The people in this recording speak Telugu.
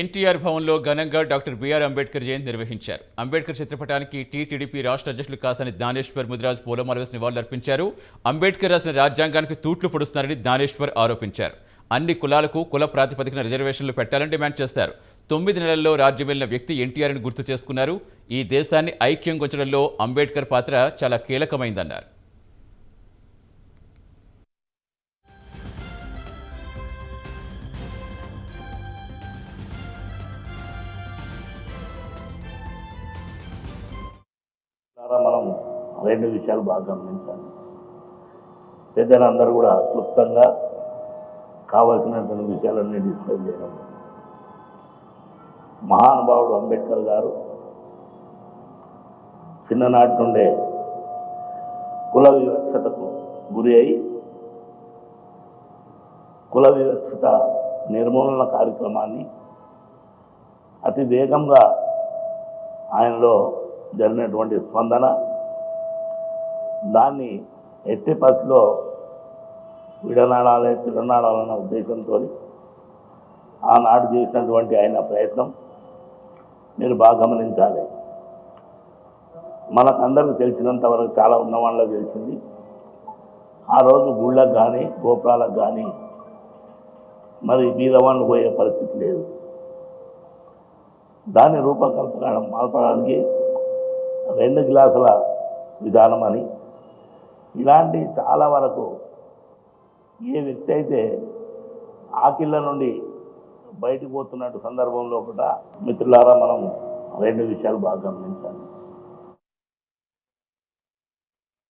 ఎన్టీఆర్ భవన్లో ఘనంగా డాక్టర్ బిఆర్ అంబేద్కర్ జయంతి నిర్వహించారు. అంబేద్కర్ చిత్రపటానికి టీటీడీపీ రాష్ట్ర అధ్యక్షులు కాసాని జ్ఞానేశ్వర్ ముదిరాజ్ పూలమాల వేసి నివాళులర్పించారు. అంబేద్కర్ రాసిన రాజ్యాంగానికి తూట్లు పొడుస్తున్నారని జ్ఞానేశ్వర్ ఆరోపించారు. అన్ని కులాలకు కుల ప్రాతిపదికన రిజర్వేషన్లు పెట్టాలని డిమాండ్ చేశారు. 9 నెలల్లో రాజ్యం వెళ్లిన వ్యక్తి ఎన్టీఆర్ని గుర్తు చేసుకున్నారు. ఈ దేశాన్ని ఐక్యం గుంచడంలో అంబేద్కర్ పాత్ర చాలా కీలకమైందన్నారు. మనం రెండు విషయాలు బాగా గమనించాలి. పెద్దలందరూ కూడా క్లుప్తంగా కావాల్సినటువంటి విషయాలన్నీ డిస్కస్ చేయడం. మహానుభావుడు అంబేద్కర్ గారు చిన్ననాటి నుండే కుల వివక్షతకు గురి అయి కుల వివక్షత నిర్మూలన కార్యక్రమాన్ని అతి వేగంగా ఆయనలో జరిగినటువంటి స్పందన, దాన్ని ఎట్టి పరిస్థితిలో విడనాడాలన్న ఉద్దేశంతో ఆనాడు చేసినటువంటి ఆయన ప్రయత్నం మీరు బాగా గమనించాలి. మనకందరికీ తెలిసినంత వరకు చాలా ఉన్న వాళ్ళకి తెలిసింది, ఆ రోజు గుళ్ళకు కానీ గోపురాలకు కానీ మరి బీదవాళ్ళు పోయే పరిస్థితి లేదు. దాన్ని రూపకల్పన మార్పడానికి 2 గ్లాసుల విధానం అని, ఇలాంటి చాలా వరకు ఏ వ్యక్తి అయితే ఆకిళ్ళ నుండి బయటకు పోతున్నట్టు సందర్భంలో కూడా మిత్రులారా మనం 2 విషయాలు బాగా గమనించాలి.